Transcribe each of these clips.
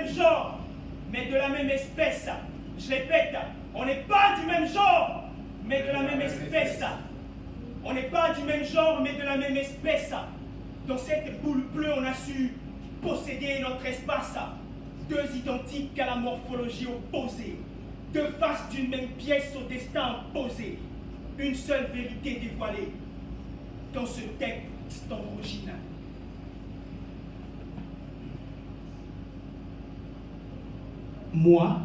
même genre, mais de la même espèce. Je répète, on n'est pas du même genre, mais de la même espèce. On n'est pas du même genre, mais de la même espèce. Dans cette boule bleue, on a su posséder notre espace. Deux identiques à la morphologie opposée. Deux faces d'une même pièce au destin opposé. Une seule vérité dévoilée dans ce texte androgyne. Moi,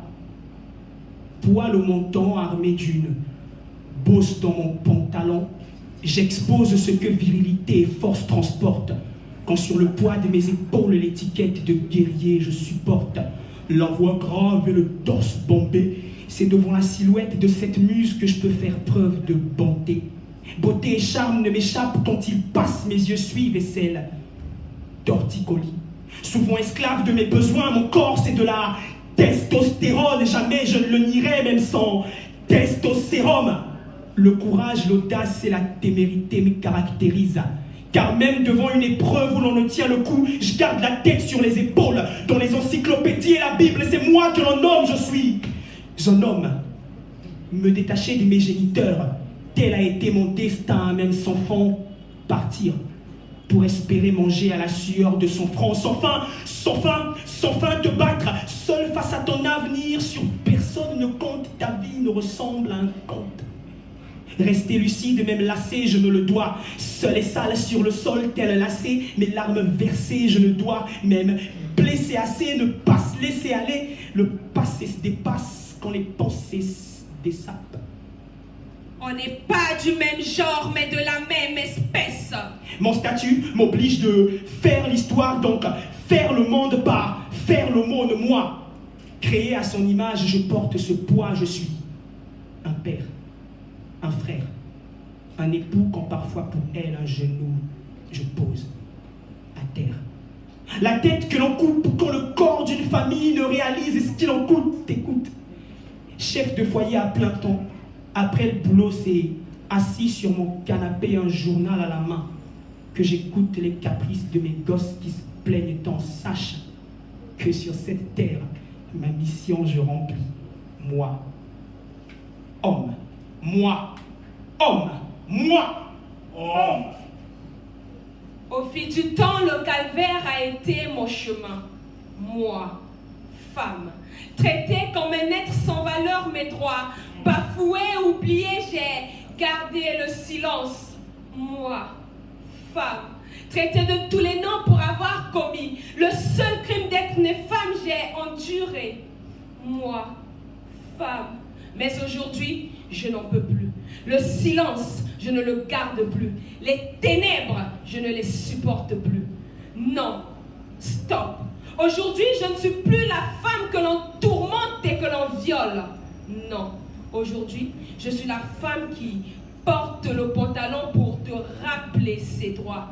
poil au menton armé d'une bosse dans mon pantalon, j'expose ce que virilité et force transportent. Quand sur le poids de mes épaules l'étiquette de guerrier je supporte. La voix grave et le torse bombé, c'est devant la silhouette de cette muse que je peux faire preuve de bonté. Beauté et charme ne m'échappent quand ils passent, mes yeux suivent et celles torticolis. Souvent esclave de mes besoins, mon corps c'est de la testostérone, jamais je ne le nierai même sans testostérum. Le courage, l'audace et la témérité me caractérisent. Car même devant une épreuve où l'on ne tient le coup, je garde la tête sur les épaules. Dans les encyclopédies et la Bible, c'est moi que l'on nomme, je suis un homme. Me détacher de mes géniteurs, tel a été mon destin, même sans fond, partir pour espérer manger à la sueur de son front, sans fin te battre, seul face à ton avenir, sur personne ne compte, ta vie ne ressemble à un conte. Rester lucide, même lassé, je me le dois, seul et sale sur le sol, tel lacé, mes larmes versées, je ne dois, même blessé assez, ne pas se laisser aller, le passé se dépasse quand les pensées se dessapent. On n'est pas du même genre, mais de la même espèce. Mon statut m'oblige de faire l'histoire, donc faire le monde par faire le monde moi. Créé à son image, je porte ce poids, je suis un père, un frère, un époux quand parfois pour elle un genou je pose à terre. La tête que l'on coupe quand le corps d'une famille ne réalise ce qu'il en coûte. Écoute, chef de foyer à plein temps, après le boulot, c'est assis sur mon canapé, un journal à la main, que j'écoute les caprices de mes gosses qui se plaignent tant. Sache que sur cette terre, ma mission je remplis. Moi, homme. Moi, homme. Moi, homme. Au fil du temps, le calvaire a été mon chemin. Moi, femme, traitée comme un être sans valeur mais droit, bafoué, oublié, j'ai gardé le silence. Moi, femme, traitée de tous les noms pour avoir commis le seul crime d'être née femme, j'ai enduré. Moi, femme, mais aujourd'hui, je n'en peux plus. Le silence, je ne le garde plus. Les ténèbres, je ne les supporte plus. Non, stop. Aujourd'hui, je ne suis plus la femme que l'on tourmente et que l'on viole. Non. Aujourd'hui, je suis la femme qui porte le pantalon pour te rappeler ses droits.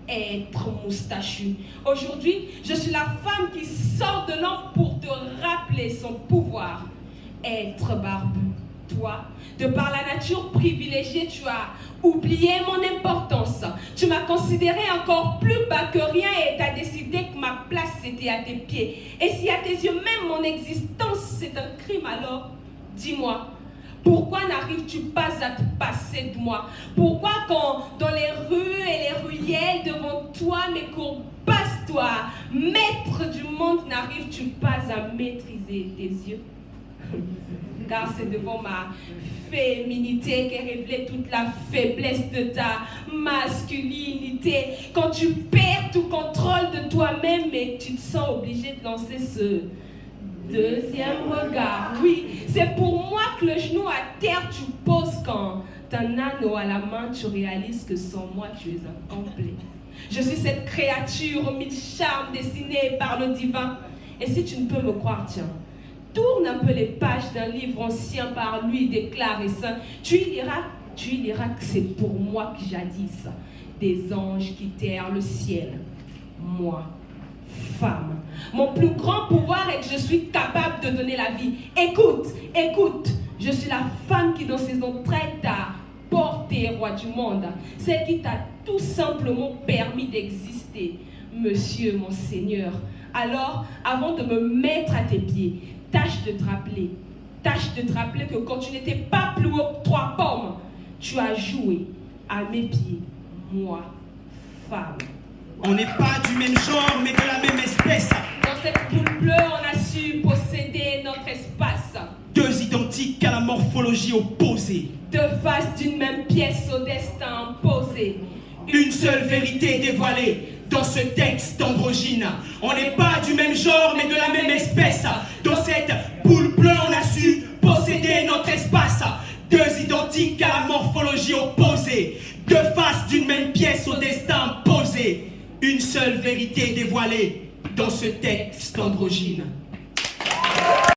Être moustachu. Aujourd'hui, je suis la femme qui sort de l'ombre pour te rappeler son pouvoir. Être barbu. Toi, de par la nature privilégiée, tu as oublié mon importance. Tu m'as considéré encore plus bas que rien et tu as décidé que ma place était à tes pieds. Et si à tes yeux même mon existence c'est un crime, alors dis-moi, pourquoi n'arrives-tu pas à te passer de moi? Pourquoi quand dans les rues et les ruelles devant toi mes courbes passent, toi, maître du monde, n'arrives-tu pas à maîtriser tes yeux? Car c'est devant ma féminité qu'est révélée toute la faiblesse de ta masculinité. Quand tu perds tout contrôle de toi-même et tu te sens obligé de lancer ce deuxième regard. Oui, c'est pour moi que le genou à terre tu poses quand un anneau à la main, tu réalises que sans moi tu es incomplet. Je suis cette créature aux mille charmes dessinée par le divin. Et si tu ne peux me croire, tiens, tourne un peu les pages d'un livre ancien par lui déclaré saint. Tu y liras que c'est pour moi que jadis des anges quittèrent le ciel. Moi, femme. Mon plus grand pouvoir est que je suis capable de donner la vie. Écoute, écoute, je suis la femme qui dans ses entrailles t'a porté roi du monde. Celle qui t'a tout simplement permis d'exister. Monsieur, mon Seigneur, Alors, avant de me mettre à tes pieds, tâche de te rappeler que quand tu n'étais pas plus haut que 3 pommes, tu as joué à mes pieds, moi, femme. On n'est pas du même genre, mais de la même espèce. Dans cette boule bleue, on a su posséder notre espace. 2 identiques à la morphologie opposée. 2 faces d'une même pièce au destin opposé. Une seule vérité dévoilée dans ce texte androgyne. On n'est pas du même genre, mais de la même espèce. Dans cette boule bleue, on a su posséder notre espace. 2 identiques à la morphologie opposée. 2 faces d'une même pièce au destin opposé. Une seule vérité dévoilée dans ce texte androgyne.